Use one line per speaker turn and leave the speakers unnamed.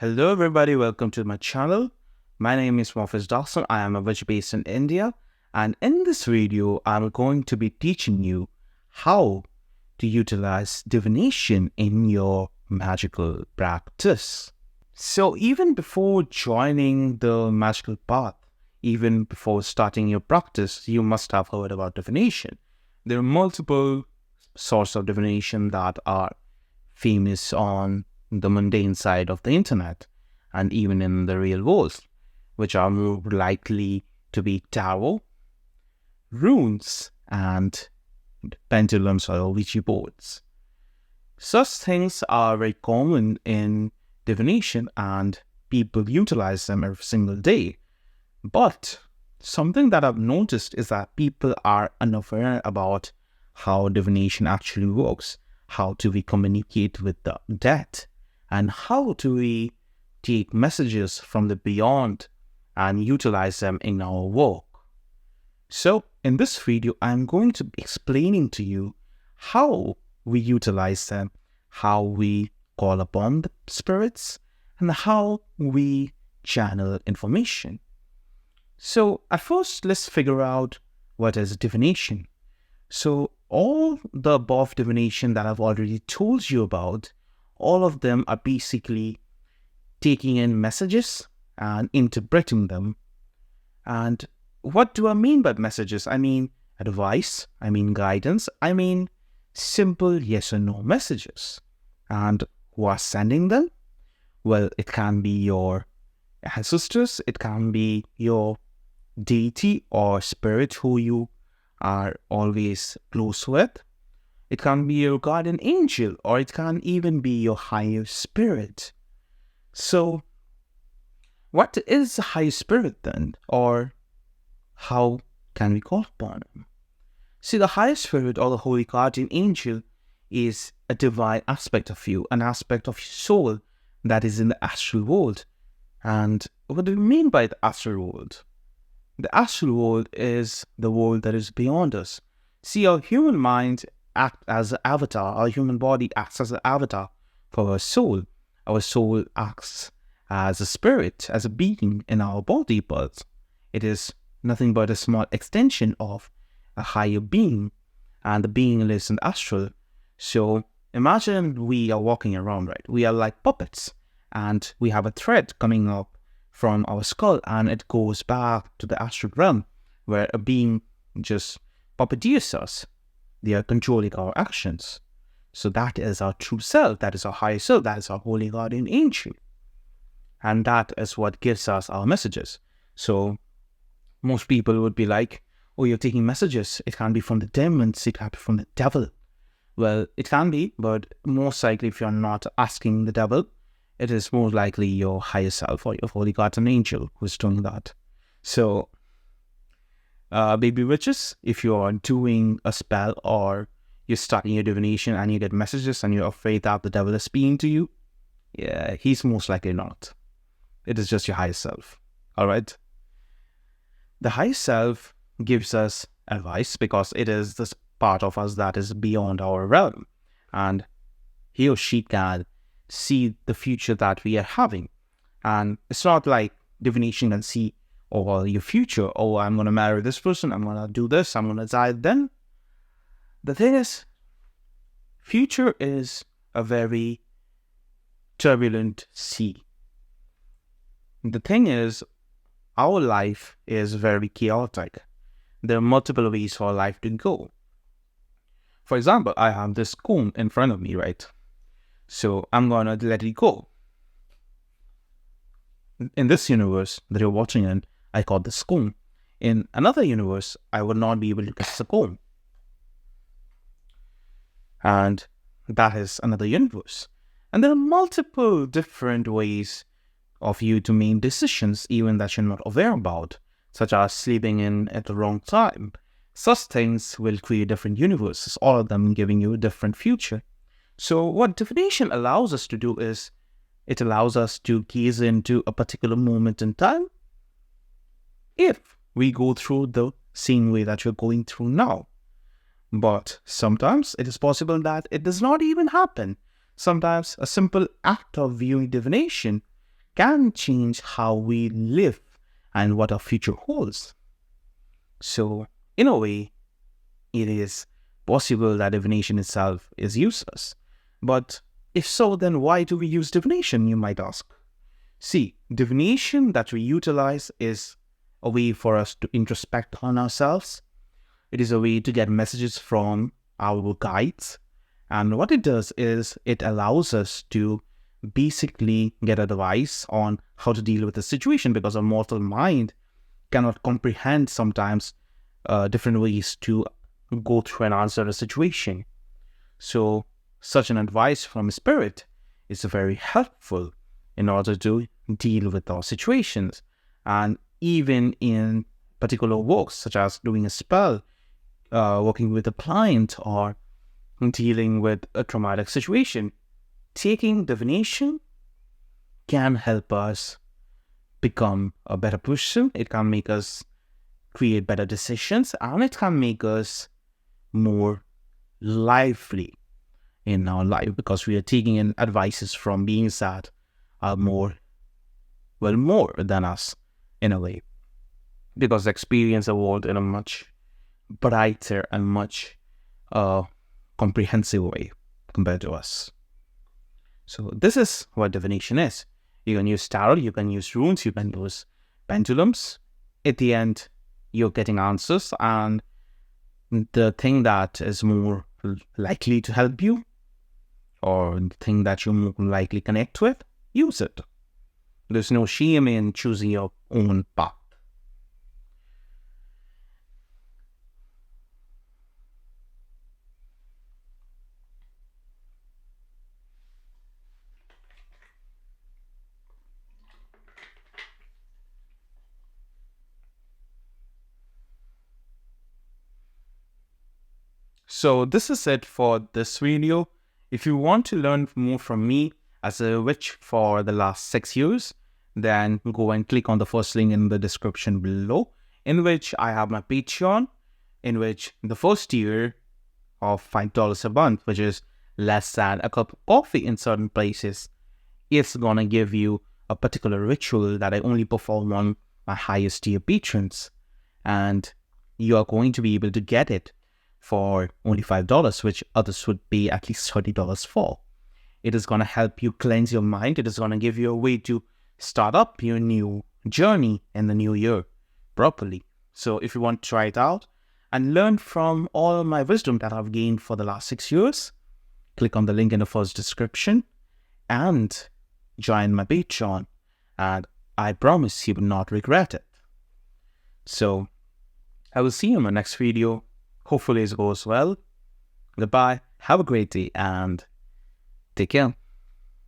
Hello everybody, welcome to my channel. My name is Morpheus Darkson. I am a witch based in India, and in this video I'm going to be teaching you how to utilize divination in your magical practice. So even before joining the magical path, even before starting your practice, you must have heard about divination. There are multiple sorts of divination that are famous on the mundane side of the internet and even in the real world, which are more likely to be tarot, runes, and pendulums or Ouija boards. Such things are very common in divination and people utilize them every single day. But something that I've noticed is that people are unaware about how divination actually works. How do we communicate with the dead? And how do we take messages from the beyond and utilize them in our work? So in this video, I'm going to be explaining to you how we utilize them, how we call upon the spirits, and how we channel information. So at first, let's figure out what is divination. So all the above divination that I've already told you about, all of them are basically taking in messages and interpreting them. And what do I mean by messages? I mean advice, I mean guidance, I mean simple yes or no messages. And who are sending them? Well, it can be your ancestors, it can be your deity or spirit who you are always close with. It can be your guardian angel, or it can even be your higher spirit. So, what is the higher spirit then? Or how can we call upon him? See, the higher spirit or the holy guardian angel is a divine aspect of you, an aspect of your soul that is in the astral world. And what do we mean by the astral world? The astral world is the world that is beyond us. See, our human mind acts as an avatar. Our human body acts as an avatar for our soul. Our soul acts as a spirit, as a being in our body, but it is nothing but a small extension of a higher being, and the being lives in the astral. So imagine we are walking around, right? We are like puppets, and we have a thread coming up from our skull, and it goes back to the astral realm where a being just puppeteers us. They are controlling our actions. So that is our true self, that is our higher self, that is our holy guardian angel. And that is what gives us our messages. So most people would be like, oh, you're taking messages. It can be from the demons, it can be from the devil. Well, it can be, but most likely if you're not asking the devil, it is more likely your higher self or your holy guardian angel who's doing that. So, baby witches, if you are doing a spell or you're starting your divination and you get messages and you're afraid that the devil is speaking to you, yeah, he's most likely not. It is just your higher self. All right? The higher self gives us advice because it is this part of us that is beyond our realm. And he or she can see the future that we are having. And it's not like divination can see, oh, your future. Oh, I'm going to marry this person. I'm going to do this. I'm going to die then. The thing is, future is a very turbulent sea. The thing is, our life is very chaotic. There are multiple ways for life to go. For example, I have this comb in front of me, right? So I'm going to let it go. In this universe that you're watching in, I call this comb. In another universe, I would not be able to catch the comb. And that is another universe. And there are multiple different ways of you to make decisions even that you're not aware about, such as sleeping in at the wrong time. Such things will create different universes, all of them giving you a different future. So what divination allows us to do is, it allows us to gaze into a particular moment in time if we go through the same way that you're going through now. But sometimes it is possible that it does not even happen. Sometimes a simple act of viewing divination can change how we live and what our future holds. So, in a way, it is possible that divination itself is useless. But if so, then why do we use divination, you might ask? See, divination that we utilize is a way for us to introspect on ourselves. It is a way to get messages from our guides. And what it does is it allows us to basically get advice on how to deal with the situation, because our mortal mind cannot comprehend sometimes different ways to go through and answer a situation. So such an advice from spirit is very helpful in order to deal with our situations. And even in particular works, such as doing a spell, working with a client, or dealing with a traumatic situation, taking divination can help us become a better person. It can make us create better decisions, and it can make us more lively in our life, because we are taking in advices from beings that are more than us in a way, because they experience the world in a much brighter and much comprehensive way compared to us. So this is what divination is. You can use tarot, you can use runes, you can use pendulums. At the end, you're getting answers, and the thing that is more likely to help you, or the thing that you more likely connect with, use it. There's no shame in choosing your own path. So this is it for this video. If you want to learn more from me as a witch for the last 6 years, then go and click on the first link in the description below, in which I have my Patreon, in which the first tier of $5 a month, which is less than a cup of coffee in certain places, is gonna give you a particular ritual that I only perform on my highest tier patrons. And you are going to be able to get it for only $5, which others would pay at least $30 for. It is going to help you cleanse your mind. It is going to give you a way to start up your new journey in the new year properly. So if you want to try it out and learn from all my wisdom that I've gained for the last 6 years, click on the link in the first description and join my Patreon. And I promise you will not regret it. So I will see you in my next video. Hopefully it goes well. Goodbye. Have a great day and take care.